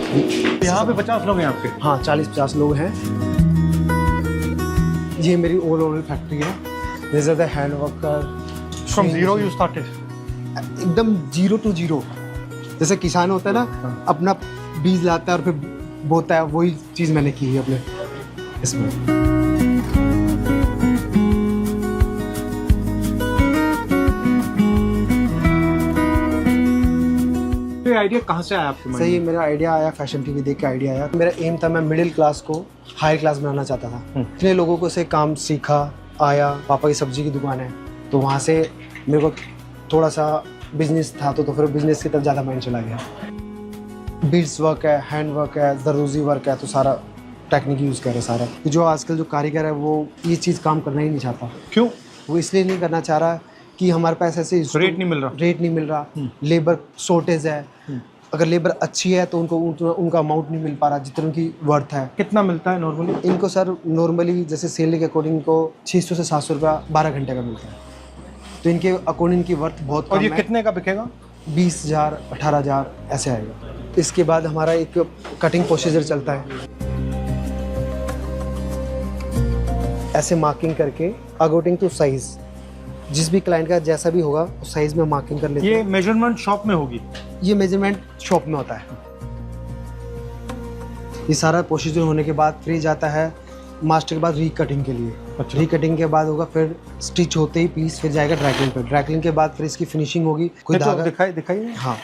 यहाँ पे 50 लोग हैं आपके? हाँ 40-50 लोग हैं। ये मेरी ओवरऑल फैक्ट्री है। This is the hand worker. From zero you started? एकदम 0 to 0। जैसे किसान होता है ना, अपना बीज लाता है और फिर बोता है, वही चीज़ मैंने की है अपने इसमें। ये आइडिया कहाँ से आया आपके मन में? सही, मेरा आइडिया आया फैशन टीवी देख के आइडिया आया। मेरा एम था, मैं मिडिल क्लास को हाई क्लास बनाना चाहता था। इतने लोगों को से काम सीखा, आया। पापा की सब्जी की दुकान है, तो वहाँ से मेरे को थोड़ा सा बिजनेस था, तो फिर बिजनेस की तरफ ज़्यादा माइंड चला गया। बीड्स वर्क है, हैंड वर्क है, जरदोजी वर्क है, तो सारा टेक्निक यूज़ कर रहे सारा। जो आजकल जो कारीगर है वो ये चीज़ काम करना ही नहीं चाहता। क्यों? वो इसलिए नहीं करना चाह रहा कि हमारे पास ऐसे रेट नहीं मिल रहा। रेट नहीं मिल रहा, लेबर शॉर्टेज है। अगर लेबर अच्छी है तो उनका अमाउंट नहीं मिल पा रहा जितना उनकी वर्थ है। कितना मिलता है नॉर्मली? इनको सर नॉर्मली जैसे सेल के अकॉर्डिंग इनको 600 से 700 रुपया 12 घंटे का मिलता है, तो इनके अकॉर्डिंग की वर्थ बहुत कम है। और ये कितने का बिकेगा? 20,000 18,000 ऐसे आएगा। इसके बाद हमारा एक कटिंग प्रोसीजर चलता है, ऐसे मार्किंग करके अकॉर्डिंग टू साइज, जिस भी क्लाइंट का जैसा भी होगा उस साइज में मार्किंग कर लेते हैं। ये मेजरमेंट शॉप में होगी? ये मेजरमेंट शॉप में होता है। ये सारा प्रोसीजर होने के बाद फिर जाता है मास्टर के बाद रीकटिंग के लिए। अच्छा। रीकटिंग के बाद होगा फिर स्टिच होते ही पीस फिर जाएगा ड्राइक्लिंग पे। ड्राइक्लिंग के बाद फिर इसकी फिनिशिंग होगी। कोई धागा दिखाइए। हाँ,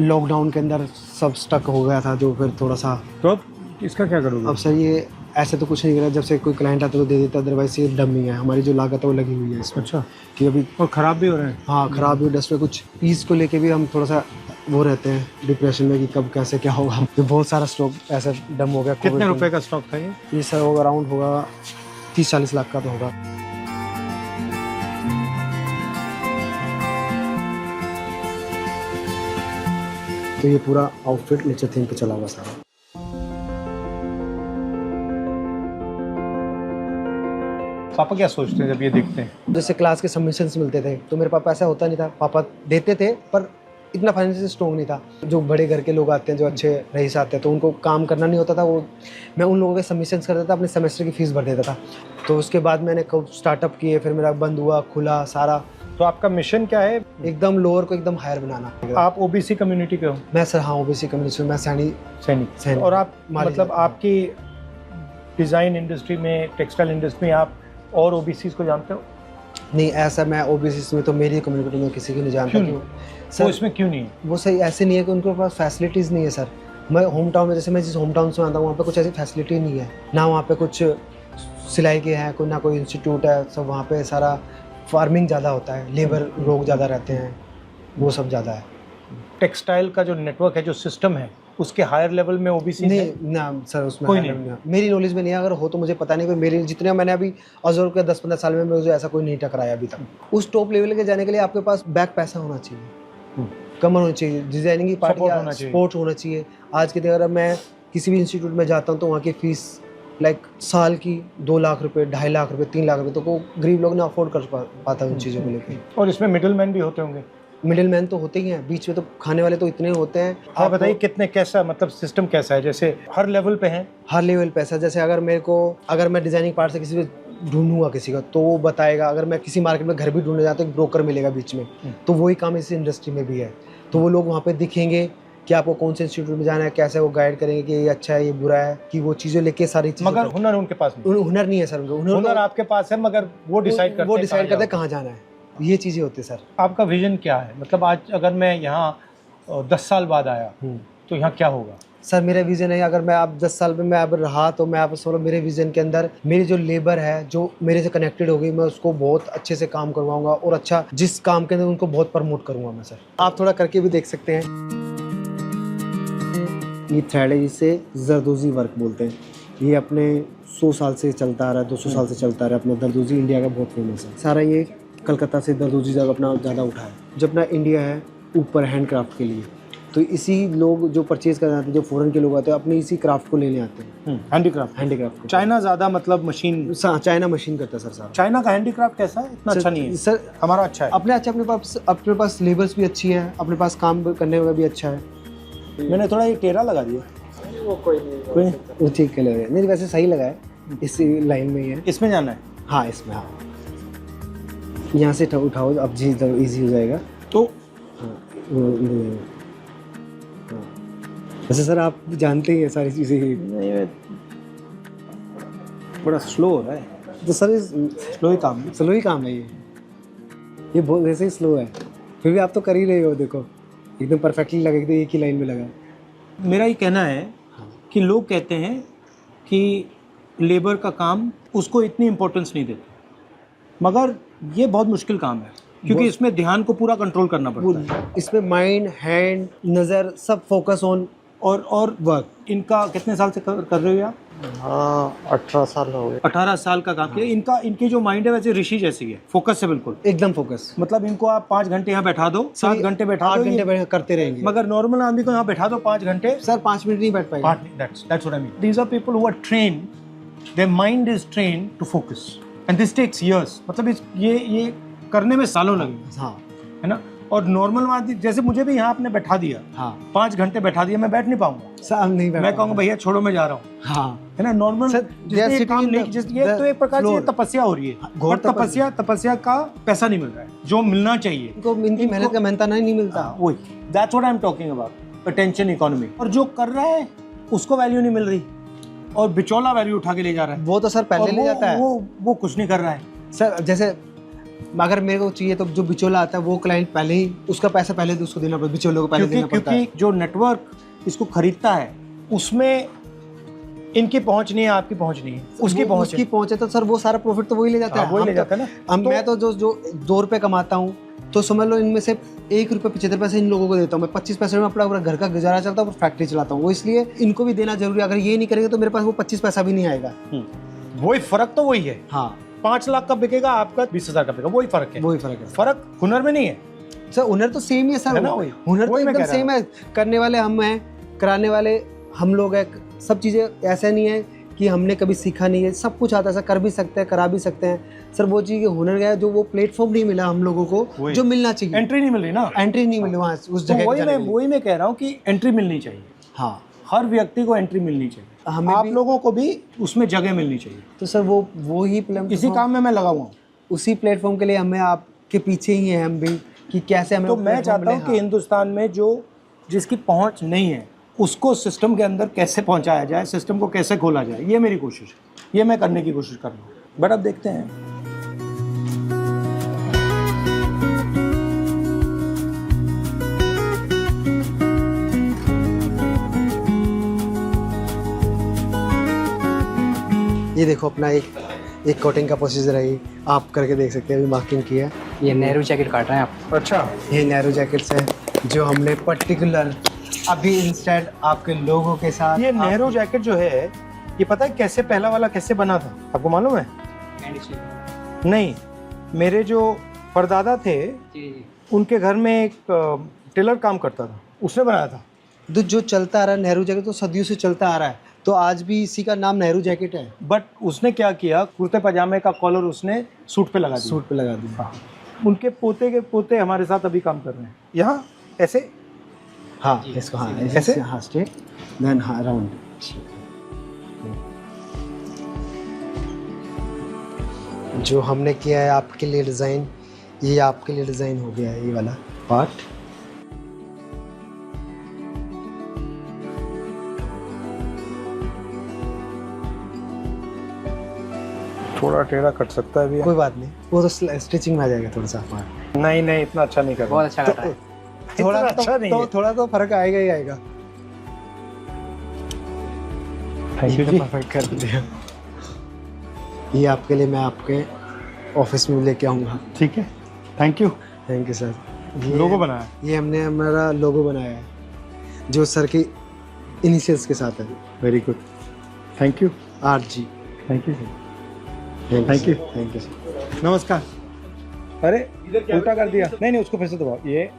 लॉकडाउन के अंदर सब स्टक हो गया था, जो फिर थोड़ा सा। तो अब इसका क्या करोगे? अब सर ये ऐसे तो कुछ नहीं कर रहा, जब से कोई क्लाइंट आता है तो दे देता, अदरवाइज ये डमी है। हमारी जो लागत है वो लगी हुई है इसमें। अच्छा। कि अभी और ख़राब भी हो रहे हैं? हाँ, ख़राब भी डस्ट में कुछ पीस को लेके भी हम थोड़ा सा वो रहते हैं डिप्रेशन में कि कब कैसे क्या होगा। तो बहुत सारा स्टॉक ऐसा डम हो गया। कितने रुपए का स्टॉक था ये? ये सर होगा अराउंड होगा 30-40 लाख का तो होगा। तो ये पूरा आउटफिट नीचे थीम पे चला हुआ सारा। पापा क्या सोचते हैं जब ये देखते हैं? जैसे क्लास के सबमिशंस मिलते थे तो मेरे पापा ऐसा होता नहीं था, पापा देते थे पर इतना फाइनेंशियल स्ट्रॉन्ग नहीं था। जो बड़े घर के लोग आते हैं, जो अच्छे रईस आते हैं, तो उनको काम करना नहीं होता था। वो मैं उन लोगों के सबमिशंस करता था, अपने सेमेस्टर की फ़ीस भर देता था। तो उसके बाद मैंने स्टार्टअप किए, फिर मेरा बंद हुआ, खुला सारा। तो आपका मिशन क्या है? एकदम लोअर को एकदम हायर बनाना। आप ओबीसी कम्युनिटी के हो? मैं सर हाँ ओबीसी कम्युनिटी, मैं सैनिक। और आप मतलब आपकी डिज़ाइन इंडस्ट्री में, टेक्सटाइल इंडस्ट्री में आप और ओबीसी को जानते हो? नहीं, ऐसा मैं ओबीसी में तो मेरी कम्युनिटी में किसी को नहीं जानता। क्यों? सर वो इसमें क्यों नहीं है? वो सही ऐसे नहीं है कि उनके पास फैसिलिटीज़ नहीं है सर। मैं होम टाउन में, जैसे मैं जिस होम टाउन से आता हूँ, वहाँ पे कुछ ऐसी फैसिलिटी नहीं है ना। वहाँ पे कुछ सिलाई के हैं, कोई ना कोई इंस्टीट्यूट है। सब वहाँ पे सारा फार्मिंग ज़्यादा होता है, लेबर लोग ज़्यादा रहते हैं, वो सब ज़्यादा है। टेक्सटाइल का जो नेटवर्क है, जो सिस्टम है, उसके हायर लेवल में ओबीसी नहीं ना सर, उसमें कोई नहीं। मेरी नॉलेज में नहीं है। अगर हो तो मुझे पता नहीं, कोई मेरी जितने मैंने अभी ऑब्जर्व किया 10-15 साल में मुझे ऐसा कोई नहीं टकराया अभी तक। उस टॉप लेवल के जाने के लिए आपके पास बैक पैसा होना चाहिए, कमर होनी चाहिए, डिजाइनिंग की पार्टी सपोर्ट होना चाहिए। आज के दिन अगर मैं किसी भी इंस्टीट्यूट में जाता हूँ तो वहाँ की फीस लाइक साल की 2 लाख रुपए, 2.5 लाख रुपए, 3 लाख रुपए, तो वो गरीब लोग ना अफोर्ड कर पाता उन चीज़ों को लेकर। और इसमें मिडिल मैन भी होते होंगे? मिडिल मैन तो होते ही हैं, बीच में तो खाने वाले तो इतने होते हैं। आप बताइए कितने, कैसा मतलब सिस्टम कैसा है? जैसे हर लेवल पे है? हर लेवल पे ऐसा, जैसे अगर मैं डिजाइनिंग पार्ट से किसी को ढूंढूंगा किसी का, तो वो बताएगा। अगर मैं किसी मार्केट में घर भी ढूंढने जाता हूँ, एक ब्रोकर मिलेगा बीच में, तो वही काम इस इंडस्ट्री में भी है। तो वो लोग वहाँ पे दिखेंगे कि आपको कौन से इंस्टीट्यूट में जाना है, कैसे वो गाइड करेंगे कि ये अच्छा है, ये बुरा है, कि वो चीज़ें लेके सारी चीज़ें। मगर हुनर उनके पास नहीं? हुनर नहीं है सर, हुनर आपके पास है, मगर वो डिसाइड करते हैं कहाँ जाना है। ये चीज़ें होती है सर। आपका विजन क्या है? मतलब आज अगर मैं यहाँ 10 साल बाद आया तो यहाँ क्या होगा? सर मेरा विजन है, अगर मैं आप 10 साल में मैं अब रहा तो मैं आप सोलो, मेरे विजन के अंदर मेरी जो लेबर है, जो मेरे से कनेक्टेड होगी, मैं उसको बहुत अच्छे से काम करवाऊंगा और अच्छा जिस काम के अंदर उनको बहुत प्रमोट करूंगा मैं सर। आप थोड़ा करके भी देख सकते हैं। ये थ्रेड है, जिसे जरदोजी वर्क बोलते हैं। ये अपने 100 साल से चलता आ रहा है, 200 साल से चलता आ रहा है। अपना जरदोजी इंडिया का बहुत फेमस है। सारा ये कलकत्ता से जरदोजी जगह अपना ज़्यादा उठा है। जब अपना इंडिया है ऊपर हैंडक्राफ्ट के लिए, तो तो इसी लोग जो परचेज करने आते हैं, जो फॉरेन के लोग आते हैं, अपने इसी क्राफ्ट को लेने आते हैं, हैंडीक्राफ्ट को। चाइना ज़्यादा मतलब मशीन, चाइना मशीन करता है सर सारा। चाइना का हैंडीक्राफ्ट कैसा है? इतना अच्छा नहीं है सर, हमारा अच्छा है। अपने पास लेबर्स भी अच्छी है, अपने पास काम करने का भी अच्छा है। मैंने थोड़ा ये टेढ़ा लगा दिया, वो कोई वो ठीक कलर है, नहीं वैसे सही लगा है, इस लाइन में ही है। इसमें जाना है? हाँ इसमें, हाँ यहाँ से उठाओ, अब जी इजी हो जाएगा। तो हाँ वैसे सर आप जानते ही हैं सारी चीज़ें। नहीं, थोड़ा स्लो हो रहा है तो सर स्लो ही काम है ये बहुत वैसे ही स्लो है, फिर भी आप तो कर ही रहे हो, देखो एकदम परफेक्टली लगा, एकदम एक ही लाइन में लगा है। मेरा ये कहना है कि लोग कहते हैं कि लेबर का काम उसको इतनी इम्पोर्टेंस नहीं देते, मगर ये बहुत मुश्किल काम है क्योंकि इसमें ध्यान को पूरा कंट्रोल करना पड़ता है। इसमें माइंड, हैंड, नज़र सब फोकस ऑन और वर्क। इनका कितने साल से कर रहे हो आप? हाँ 18 साल हो गए। 18 साल का काम किया। इनकी जो माइंड है वैसे ऋषि जैसी है, फोकस है बिल्कुल, एकदम फोकस। मतलब इनको आप 5 घंटे यहाँ बैठा दो, 7 घंटे बैठा दो, 8 घंटे करते रहेंगे। मगर नॉर्मल आदमी को यहाँ बैठा दो 5 घंटे, सर 5 मिनट नहीं बैठ पाएगा। That's what I mean. These are people who are trained, their mind is trained to focus, and this takes years. मतलब ये करने में सालों लगेंगे, हाँ है ना। और नॉर्मल आदमी जैसे मुझे भी यहाँ आपने बैठा दिया, हाँ 5 घंटे बैठा दिया, मैं बैठ नहीं पाऊंगा सर, नहीं मैं कहूँगा भैया छोड़ो मैं जा रहा हूँ, हाँ है ना। नॉर्मल सर, जिसने काम नहीं, ये तो एक प्रकार से तपस्या हो रही है, घोर और तपस्या का पैसा नहीं मिल रहा है जो मिलना चाहिए इनको। इनकी मेहनत का मेहनता नहीं मिलता। वही, that's what I am talking about, attention economy. और जो कर रहा है उसको वैल्यू नहीं मिल रही और बिचौला वैल्यू उठा के ले जा रहा है, वो तो सर पहले ले जाता है। वो कुछ नहीं कर रहा है सर। जैसे अगर मेरे को चाहिए तो जो बिचौला आता है वो क्लाइंट पहले ही उसका पैसा पहले तो उसको देना पड़ता है, बिचौले को पहले देना पड़ता है। क्योंकि जो नेटवर्क इसको खरीदता है उसमें इनकी पहुंच नहीं है, आपकी पहुंच नहीं है, उसकी पहुंच है तो सर वो सारा प्रॉफिट तो वही ले जाता है। वही ले जाता है ना। मैं तो जो 2 रुपए कमाता हूँ तो समझ लो इनमें से 1 रुपये 75 पैसे इन लोगों को देता हूँ मैं, 25 पैसे में अपना पूरा घर का गुजारा चलता हूँ, फैक्ट्री चलाता हूँ। वो इसलिए इनको भी देना जरूरी है, अगर ये नहीं करेंगे तो मेरे पास वो 25 पैसा भी नहीं आएगा। वही फर्क तो वही है। हाँ 5 लाख का बिकेगा, आपका 20,000 का बिकेगा, वही फर्क है। फर्क हुनर में नहीं है सर, हुनर तो सेम ही है सर, हुनर तो एकदम सेम है। करने वाले हम हैं, कराने वाले हम लोग हैं, सब चीज़ें ऐसा नहीं है कि हमने कभी सीखा नहीं है, सब कुछ आता है सर, कर भी सकते हैं, करा भी सकते हैं सर। वो चीज़ हुनर गया जो वो प्लेटफॉर्म नहीं मिला हम लोगों को जो मिलना चाहिए, एंट्री नहीं मिल रही ना, एंट्री नहीं मिली वहाँ उस जगह। वही मैं कह रहा हूँ कि एंट्री मिलनी चाहिए। हाँ हर व्यक्ति को एंट्री मिलनी चाहिए, हमें आप लोगों को भी उसमें जगह मिलनी चाहिए। तो सर वो ही इसी काम में मैं लगा हुआ हूँ, उसी प्लेटफॉर्म के लिए हमें आपके पीछे ही है हम भी कि कैसे हमें। तो मैं चाहता हूँ कि हिंदुस्तान में जिसकी पहुँच नहीं है उसको सिस्टम के अंदर कैसे पहुँचाया जाए, सिस्टम को कैसे खोला जाए, ये मेरी कोशिश है, ये मैं करने की कोशिश कर रहा हूँ। बट अब देखते हैं। ये देखो अपना एक कोटिंग का प्रोसीजर है, ये आप करके देख सकते हैं, अभी मार्किंग की है। ये नेहरू जैकेट काट रहे हैं आप? अच्छा, ये नेहरू जैकेट्स है जो हमने पर्टिकुलर अभी इंस्टेंट आपके लोगों के साथ। ये नेहरू जैकेट जो है ये पता है कैसे, पहला वाला कैसे बना था आपको मालूम है? नहीं, मेरे जो परदादा थे उनके घर में एक टेलर काम करता था, उसने बनाया था। तो जो चलता आ रहा है नेहरू जैकेट तो सदियों से चलता आ रहा है, तो आज भी इसी का नाम नेहरू जैकेट है। बट उसने क्या किया, कुर्ते पजामे का कॉलर उसने सूट पे लगा दिया। सूट पे लगा दिया। उनके पोते के पोते हमारे साथ अभी काम कर रहे हैं। यहाँ ऐसे, हाँ इसको, हाँ ऐसे, हाँ स्ट्रेट, देन हाँ राउंड। जो हमने किया है आपके लिए डिज़ाइन, ये आपके लिए डिज़ाइन हो गया है, ये वाला पार्ट। थोड़ा टेढ़ा कट सकता है भी, कोई बात नहीं, वो तो स्टिचिंग में आ जाएगा थोड़ा सा पार्ट। नहीं इतना अच्छा नहीं कर रहा। बहुत अच्छा कट रहा है। थोड़ा अच्छा नहीं है। थोड़ा तो फर्क आएगा ही आएगा। थैंक यू जी, परफेक्ट कर दिया। ये आपके लिए मैं आपके ऑफिस में लेके आऊँगा। ठीक है, थैंक यू सर। लोगो बनाया, ये हमने हमारा लोगो बनाया है जो सर की इनिशियल्स के साथ है। Very good, thank you RG। Thank you thank you sir. नमस्कार। अरे उल्टा कर दिया, नहीं उसको फिर से दबाओ। ये